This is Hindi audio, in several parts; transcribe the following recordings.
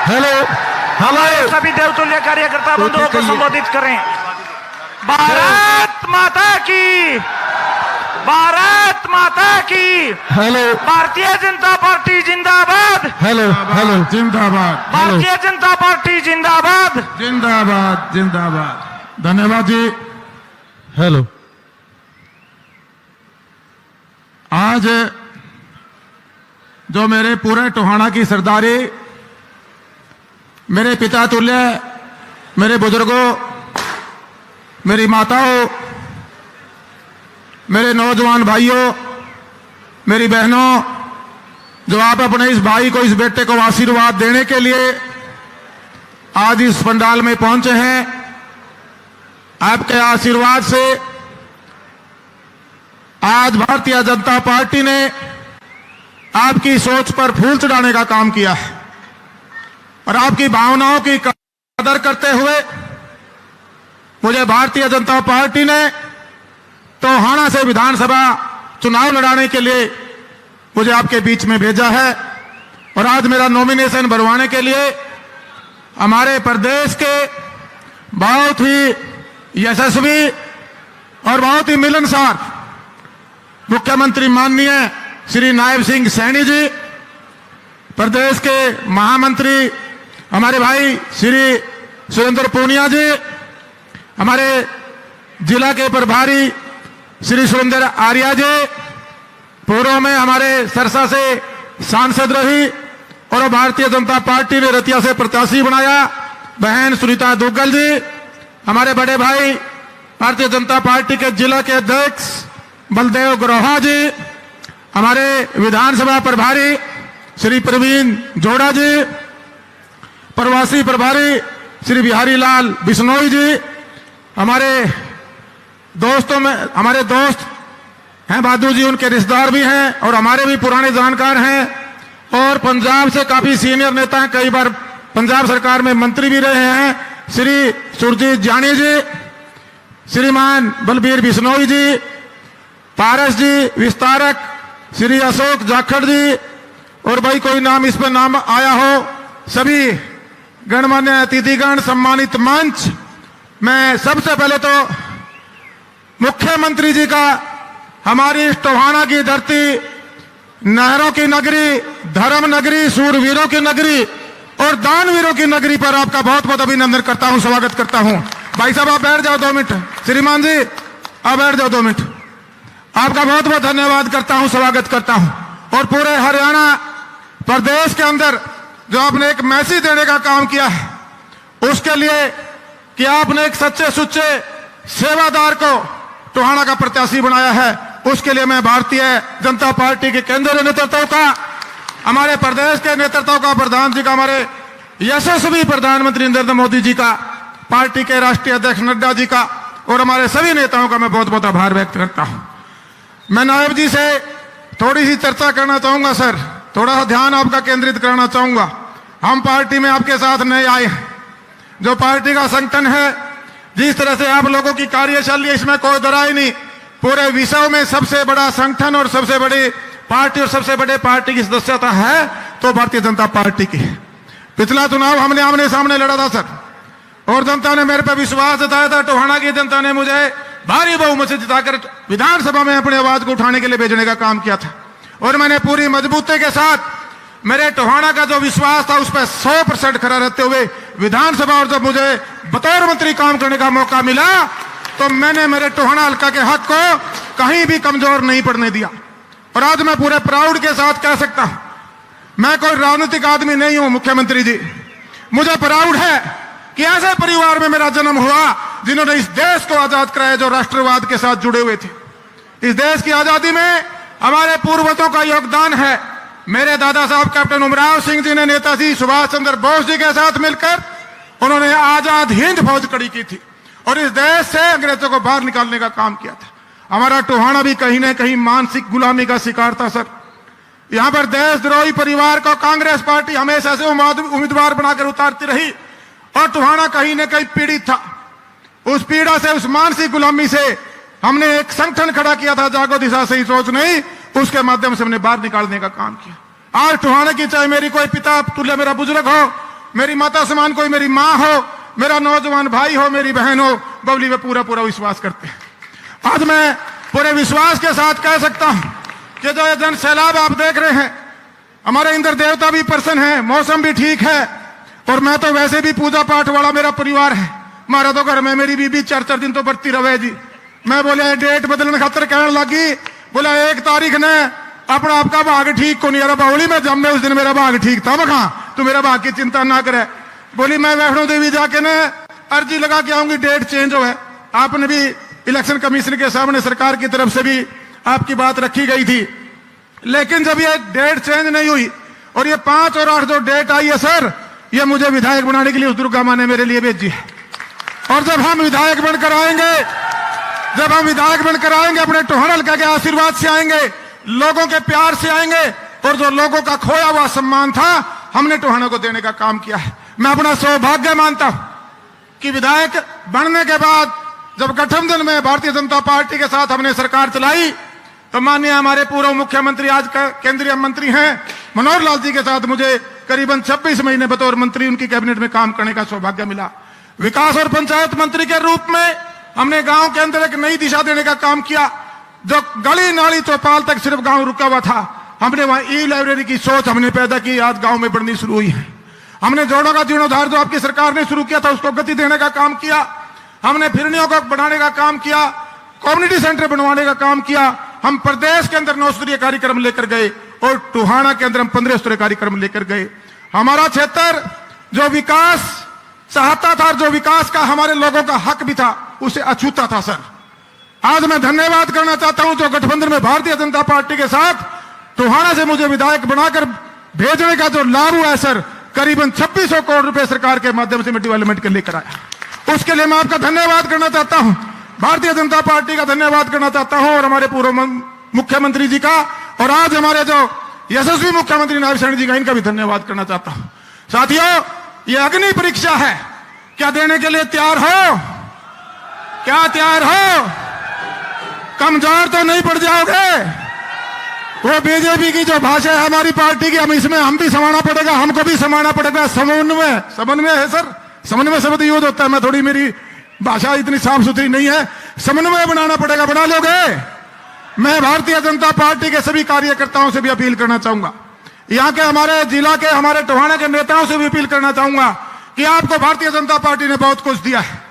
हेलो हमारे सभी देवतुल्य कार्यकर्ता बंधुओं को संबोधित करें। भारत माता की, भारत माता की। हेलो भारतीय जनता पार्टी जिंदाबाद। हेलो हेलो जिंदाबाद। भारतीय जनता पार्टी जिंदाबाद। जिंदाबाद जिंदाबाद। धन्यवाद जी। हेलो, आज जो मेरे पूरे टोहाना की सरदारी, मेरे पिता तुल्य, मेरे बुजुर्गों, मेरी माताओं, मेरे नौजवान भाइयों, मेरी बहनों, जो आप अपने इस भाई को, इस बेटे को आशीर्वाद देने के लिए आज इस पंडाल में पहुंचे हैं, आपके आशीर्वाद से आज भारतीय जनता पार्टी ने आपकी सोच पर फूल चढ़ाने का काम किया है और आपकी भावनाओं की कदर करते हुए मुझे भारतीय जनता पार्टी ने टोहाना से विधानसभा चुनाव लड़ाने के लिए मुझे आपके बीच में भेजा है और आज मेरा नॉमिनेशन भरवाने के लिए हमारे प्रदेश के बहुत ही यशस्वी और बहुत ही मिलनसार मुख्यमंत्री माननीय श्री नायब सिंह सैनी जी, प्रदेश के महामंत्री हमारे भाई श्री सुरेंद्र पूनिया जी, हमारे जिला के प्रभारी श्री सुरेंद्र आर्या जी, पूर्व में हमारे सरसा से सांसद रही और भारतीय जनता पार्टी ने रतिया से प्रत्याशी बनाया बहन सुनीता दुग्गल जी, हमारे बड़े भाई भारतीय जनता पार्टी के जिला के अध्यक्ष बलदेव ग्रोहा जी, हमारे विधानसभा प्रभारी श्री प्रवीण जोड़ा जी, प्रवासी प्रभारी श्री बिहारी लाल बिश्नोई जी, हमारे दोस्तों में हमारे दोस्त हैं बादू जी, उनके रिश्तेदार भी हैं और हमारे भी पुराने जानकार हैं और पंजाब से काफी सीनियर नेता हैं, कई बार पंजाब सरकार में मंत्री भी रहे हैं, श्री सुरजीत जानी जी, श्रीमान बलबीर बिश्नोई जी, पारस जी विस्तारक श्री अशोक जाखड़ जी और भाई कोई नाम इस पर नाम आया हो, सभी गणमान्य अतिथिगण, सम्मानित मंच। मैं सबसे पहले तो मुख्यमंत्री जी का हमारी इस टोहाना की धरती, नहरों की नगरी, धर्म नगरी, सूरवीरों की नगरी और दानवीरों की नगरी पर आपका बहुत बहुत अभिनंदन करता हूं, स्वागत करता हूं। भाई साहब आप बैठ जाओ 2 मिनट, श्रीमान जी आप बैठ जाओ 2 मिनट। आपका बहुत बहुत धन्यवाद करता हूं, स्वागत करता हूं। और पूरे हरियाणा प्रदेश के अंदर जो आपने एक मैसेज देने का काम किया है, उसके लिए कि आपने एक सच्चे सुच्चे सेवादार को टोहाना का प्रत्याशी बनाया है, उसके लिए मैं भारतीय जनता पार्टी के केंद्रीय नेतृत्व का, हमारे प्रदेश के नेतृत्व का, प्रधान जी का, हमारे यशस्वी प्रधानमंत्री नरेंद्र मोदी जी का, पार्टी के राष्ट्रीय अध्यक्ष नड्डा जी का और हमारे सभी नेताओं का मैं बहुत बहुत आभार व्यक्त करता हूं। मैं नायब जी से थोड़ी सी चर्चा करना चाहूंगा सर, थोड़ा सा ध्यान आपका केंद्रित करना चाहूंगा। हम पार्टी में आपके साथ नए आए हैं, जो पार्टी का संगठन है, जिस तरह से आप लोगों की कार्यशैली, इसमें कोई दराई नहीं, पूरे विश्व में सबसे बड़ा संगठन और सबसे बड़ी पार्टी और सबसे बड़े पार्टी की सदस्यता है तो भारतीय जनता पार्टी की। पिछला चुनाव हमने आमने सामने लड़ा था सर और जनता ने मेरे पर विश्वास जताया था। टोहाना की जनता ने मुझे भारी बहुमत से जिताकर विधानसभा में अपनी आवाज को उठाने के लिए भेजने का काम किया था और मैंने पूरी मजबूती के साथ मेरे टोहाना का जो विश्वास था उस पर 100% खड़ा रहते हुए विधानसभा, और जब मुझे बतौर मंत्री काम करने का मौका मिला तो मैंने मेरे टोहाना हल्का के हक को कहीं भी कमजोर नहीं पड़ने दिया। और आज मैं पूरे प्राउड के साथ कह सकता हूं, मैं कोई राजनीतिक आदमी नहीं हूं मुख्यमंत्री जी, मुझे प्राउड है कि ऐसे परिवार में मेरा जन्म हुआ जिन्होंने इस देश को आजाद कराया, जो राष्ट्रवाद के साथ जुड़े हुए थे। इस देश की आजादी में हमारे पूर्वजों का योगदान है। मेरे दादा साहब कैप्टन उमराव सिंह जी ने नेताजी सुभाष चंद्र बोस जी के साथ मिलकर उन्होंने आजाद हिंद फौज खड़ी की थी और इस देश से अंग्रेजों को बाहर निकालने का काम किया था। हमारा टोहाना भी कहीं ना कहीं मानसिक गुलामी का शिकार था सर। यहां पर देशद्रोही परिवार को कांग्रेस पार्टी हमेशा से उम्मीदवार बनाकर उतारती रही और टोहाना कहीं ना कहीं पीड़ित था। उस पीड़ा से, उस मानसिक गुलामी से हमने एक संगठन खड़ा किया था, जागो दिशा सही सोच नहीं, उसके माध्यम से हमने बाहर निकालने का काम किया। आज टोहाना की, चाहे मेरी कोई पिता तुल्य मेरा बुजुर्ग हो, मेरी माता समान कोई मेरी माँ हो, मेरा नौजवान भाई हो, मेरी बहन हो, बबली में पूरा पूरा विश्वास करते हैं। आज मैं पूरे विश्वास के साथ कह सकता हूं कि जो ये जन सैलाब आप देख रहे हैं, हमारे इंद्र देवता भी प्रसन्न है, मौसम भी ठीक है, और मैं तो वैसे भी पूजा पाठ वाला मेरा परिवार है। हमारा तो घर में मेरी बीबी 4-4 दिन तो बढ़ती रहे जी। मैं बोले डेट बदलने खातर कहने लगी, बोला 1 तारीख ने अपना आपका भाग ठीक को नहीं रहा बाउली में जब मैं उस दिन मेरा भाग ठीक था बखा, तो मेरा भाग की चिंता ना करे। बोली मैं वैष्णो देवी जाके न अर्जी लगा के आऊंगी, डेट चेंज हो है। आपने भी इलेक्शन कमीशन के सामने सरकार की तरफ से भी आपकी बात रखी गई थी, लेकिन जब ये डेट चेंज नहीं हुई और ये 5 और 8 जो डेट आई है सर, ये मुझे विधायक बनाने के लिए उस दुर्गा माँ ने मेरे लिए भेजी है। और जब हम विधायक बनकर आएंगे, जब हम विधायक बनकर आएंगे, अपने टोहाना हल्का के आशीर्वाद से आएंगे, लोगों के प्यार से आएंगे, और जो लोगों का खोया हुआ सम्मान था हमने टोहाना को देने का काम किया है। मैं अपना सौभाग्य मानता हूं कि विधायक बनने के बाद जब गठबंधन में भारतीय जनता पार्टी के साथ हमने सरकार चलाई, तो माननीय हमारे पूर्व मुख्यमंत्री आज का केंद्रीय मंत्री हैं मनोहर लाल जी के साथ मुझे करीबन 26 महीने बतौर मंत्री उनकी कैबिनेट में काम करने का सौभाग्य मिला। विकास और पंचायत मंत्री के रूप में हमने गांव के अंदर एक नई दिशा देने का काम किया। जो गली नाली चौपाल तक सिर्फ गांव रुका हुआ था, हमने वहां ई लाइब्रेरी की सोच हमने पैदा की, आज गांव में बढ़नी शुरू हुई है। हमने जोड़ों का जीर्णोद्धार जो आपकी सरकार ने शुरू किया था उसको गति देने का काम किया। हमने फिरनियों को बढ़ाने का काम किया, कम्युनिटी सेंटर बनवाने का काम किया। हम प्रदेश के अंदर 9 स्तरीय कार्यक्रम लेकर गए और टोहाना के अंदर हम 15 स्तरीय कार्यक्रम लेकर गए। हमारा क्षेत्र जो विकास चाहता था, जो विकास का हमारे लोगों का हक भी था, उसे अछूता था सर। आज मैं धन्यवाद करना चाहता हूं जो गठबंधन में भारतीय जनता पार्टी के साथ टोहाना से मुझे विधायक बनाकर भेजने का जो लाभ हुआ है सर, करीबन 2600 करोड़ रुपए सरकार के माध्यम से मैं डेवलपमेंट के लेकर आया। उसके लिए मैं आपका धन्यवाद करना चाहता हूं, भारतीय जनता पार्टी का धन्यवाद करना चाहता हूं, और हमारे पूर्व मुख्यमंत्री जी का, और आज हमारे जो यशस्वी मुख्यमंत्री नारायण साहनी जी का, इनका भी धन्यवाद करना चाहता हूं। साथियों, ये अग्नि परीक्षा है, क्या देने के लिए तैयार हो? क्या तैयार हो? कमजोर तो नहीं पड़ जाओगे? वो बीजेपी की जो भाषा है हमारी पार्टी की, हम इसमें हम भी समाना पड़ेगा, हमको भी समाना पड़ेगा। समन्वय, समन्वय है सर, समन्वय शब्द यूज होता है। मैं थोड़ी, मेरी भाषा इतनी साफ सुथरी नहीं है, समन्वय बनाना पड़ेगा। बना लोगे? मैं भारतीय जनता पार्टी के सभी कार्यकर्ताओं से भी अपील करना चाहूंगा, यहाँ के हमारे जिला के, हमारे टोहाना के नेताओं से भी अपील करना चाहूंगा कि आपको भारतीय जनता पार्टी ने बहुत कुछ दिया है,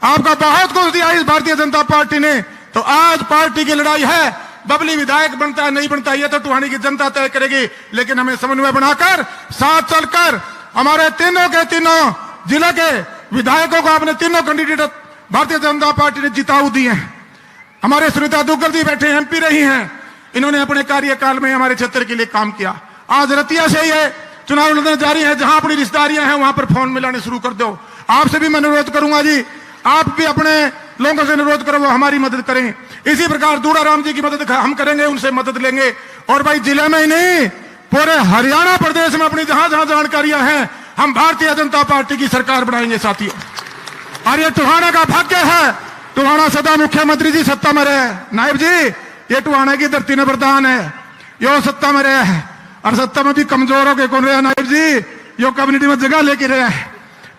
आपका बहुत कुछ दिया है इस भारतीय जनता पार्टी ने। तो आज पार्टी की लड़ाई है, बबली विधायक बनता है नहीं बनता ये तो टोहानी की जनता तय करेगी, लेकिन हमें समन्वय बनाकर साथ चलकर हमारे तीनों के तीनों जिला के विधायकों को अपने तीनों कैंडिडेट भारतीय जनता पार्टी ने जिताऊ दिए हैं। हमारे सुनीता दुग्गल जी बैठे एमपी रही हैं, इन्होंने अपने कार्यकाल में हमारे क्षेत्र के लिए काम किया। आज रतिया से ये चुनाव लड़ने जारी है, जहां अपनी रिश्तेदारियां हैं वहां पर फोन मिलाने शुरू कर दो। आपसे भी मैं अनुरोध करूंगा जी, आप भी अपने लोगों से अनुरोध करो वो हमारी मदद करें। इसी प्रकार दूराराम जी की मदद हम करेंगे, उनसे मदद लेंगे। और भाई जिले में ही नहीं, पूरे हरियाणा प्रदेश में अपनी जहां जहां जानकारियां हैं, हम भारतीय जनता पार्टी की सरकार बनाएंगे साथियों। और ये टोहाना का भाग्य है, टोहाना सदा मुख्यमंत्री जी सत्ता में रहे। नायब जी, ये टोहाना की धरती ने वरदान है, यो सत्ता में रहे हैं, और सत्ता में भी कमजोर होकर कौन रहे नायब जी, यो कम्युनिटी में जगह लेके रहे हैं।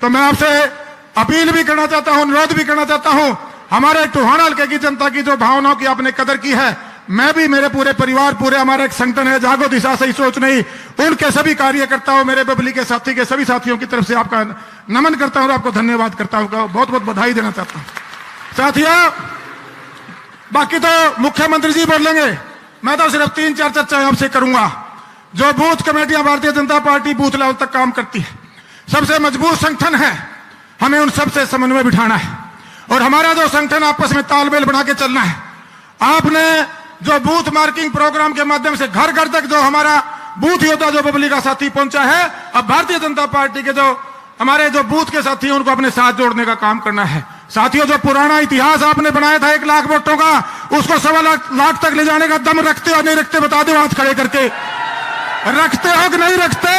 तो मैं आपसे अपील भी करना चाहता हूं, अनुरोध भी करना चाहता हूं, हमारे टोहाना हल्के की जनता की जो भावनाओं की आपने कदर की है, मैं भी, मेरे पूरे परिवार, पूरे हमारा एक संगठन है जागो दिशा सही सोच नहीं, उनके सभी कार्यकर्ताओं, मेरे बबली के साथी के सभी साथियों की तरफ से आपका नमन करता हूं और आपको धन्यवाद करता हूं, बहुत बहुत बधाई देना चाहता हूं। साथियों, बाकी तो मुख्यमंत्री जी बोलेंगे, मैं तो सिर्फ 3-4 चर्चाएं आपसे करूंगा। जो बूथ कमेटियां Bharatiya Janata party booth level तक काम करती है, सबसे मजबूत संगठन है, हमें उन सबसे समन्वय बिठाना है और हमारा जो संगठन आपस में तालमेल बना के चलना है। आपने जो बूथ मार्किंग प्रोग्राम के माध्यम से घर घर तक जो हमारा बूथ योद्धा जो बबली का साथी पहुंचा है, अब भारतीय जनता पार्टी के जो हमारे जो बूथ के साथी हैं उनको अपने साथ जोड़ने का काम करना है। साथियों, जो पुराना इतिहास आपने बनाया था 1 लाख वोटों का, उसको 1.25 लाख तक ले जाने का दम रखते हो नहीं रखते? बता दो हाथ खड़े करके, रखते हो कि नहीं रखते?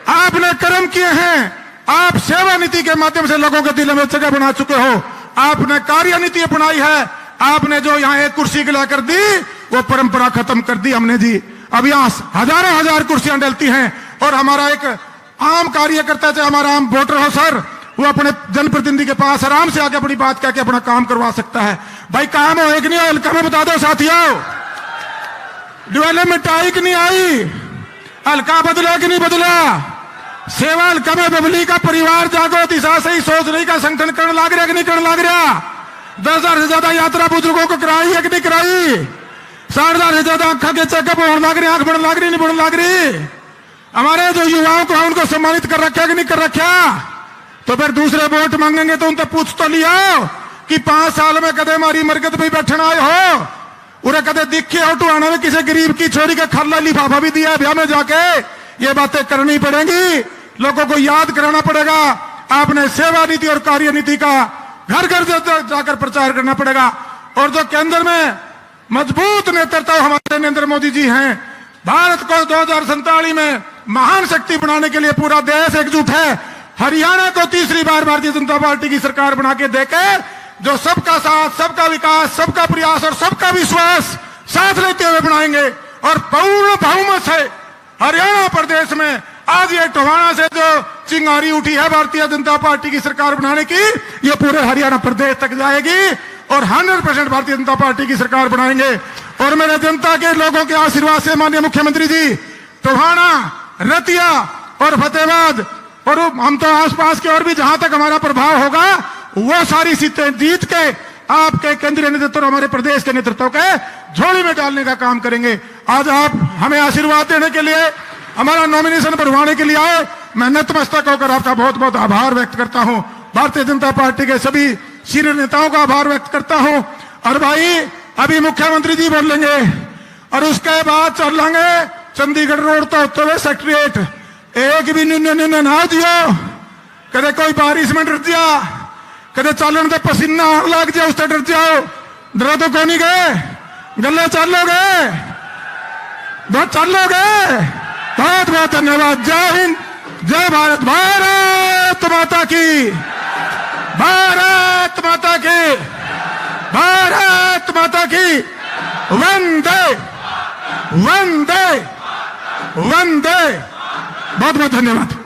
आपने कर्म किए हैं, आप सेवा नीति के माध्यम से लोगों के दिल में जगह बना चुके हो, आपने कार्य नीति अपनाई है, आपने जो यहाँ एक कुर्सी गिला कर दी वो परंपरा खत्म कर दी हमने जी। अब यहाँ हजारों हजार कुर्सियां डलती हैं और हमारा एक आम कार्यकर्ता चाहे हमारा आम वोटर हो सर, वो अपने जनप्रतिनिधि के पास आराम से आके अपनी बात कह के अपना काम करवा सकता है। भाई काम हो कि नहीं हो, हल्का में बता दो साथियों। डेवलपमेंट आई कि नहीं आई, हल्का बदला कि नहीं बदला, सेवा हल्का में बबली का परिवार जागो दिशा से ही सोच रही का संगठन करने लग रहा कि नहीं करने लग रहा। 10,000 से ज्यादा यात्रा बुजुर्गों को कराई है कि नहीं कराई। 60,000 से ज्यादा आंखों के चेकअप होने लग रही, आंख बढ़ने लग रही नहीं बढ़ने लग रही। हमारे जो युवाओं को उनको सम्मानित कर रखा कि नहीं कर रखा। तो फिर दूसरे वोट मांगेंगे तो उनसे पूछ तो लिया कि 5 साल में कदे हमारी मरकत भी बैठना आए हो, उन्हें कदे दिखे हो टुआना में किसी गरीब की छोरी का खल्ला लिफाफा भी दिया है ब्याह में जाके। ये बातें करनी पड़ेंगी, लोगों को याद कराना पड़ेगा। आपने सेवा नीति और कार्य नीति का घर घर जाकर प्रचार करना पड़ेगा। और जो केंद्र में मजबूत नेतृत्व हमारे नरेंद्र मोदी जी हैं, भारत को 2047 में महान शक्ति बनाने के लिए पूरा देश एकजुट है। हरियाणा को तीसरी बार भारतीय जनता पार्टी की सरकार बना के देके जो सबका साथ, सबका विकास, सबका प्रयास और सबका विश्वास साथ लेते हुए बनाएंगे। और पूर्ण बहुमत से हरियाणा प्रदेश में आज ये टोहाना से जो चिंगारी उठी है भारतीय जनता पार्टी की सरकार बनाने की, ये पूरे हरियाणा प्रदेश तक जाएगी और 100% भारतीय जनता पार्टी की सरकार बनाएंगे। और मेरे जनता के लोगों के आशीर्वाद से माननीय मुख्यमंत्री जी टोहाना, रतिया और फतेहाबाद और हम तो आसपास के और भी जहां तक हमारा प्रभाव होगा वो सारी सीटें जीत के आपके केंद्रीय नेतृत्व और हमारे प्रदेश के नेतृत्व के झोली में डालने का काम करेंगे। आज आप हमें आशीर्वाद देने के लिए, हमारा नॉमिनेशन बढ़वाने के लिए आए, मैं नतमस्तक होकर आपका बहुत बहुत आभार व्यक्त करता हूं। भारतीय जनता पार्टी के सभी सीनियर नेताओं का आभार व्यक्त करता हूं। और भाई अभी मुख्यमंत्री जी बोलेंगे और उसके बाद चल लेंगे चंडीगढ़ रोड तो होते हुए सेक्रेटरीट। एक भी निर्णय ना दियो, कदे कोई बारिश में डर जा, कदे चालन से पसीना लग जाए उससे डर जाओ। डरा तो कौन ही गए, गले चलोगे, बहुत चलोगे। बहुत बहुत धन्यवाद। जय हिंद, जय भारत, भारत माता की, भारत माता की, भारत माता की। वंदे वंदे वंदे। बहुत बहुत धन्यवाद।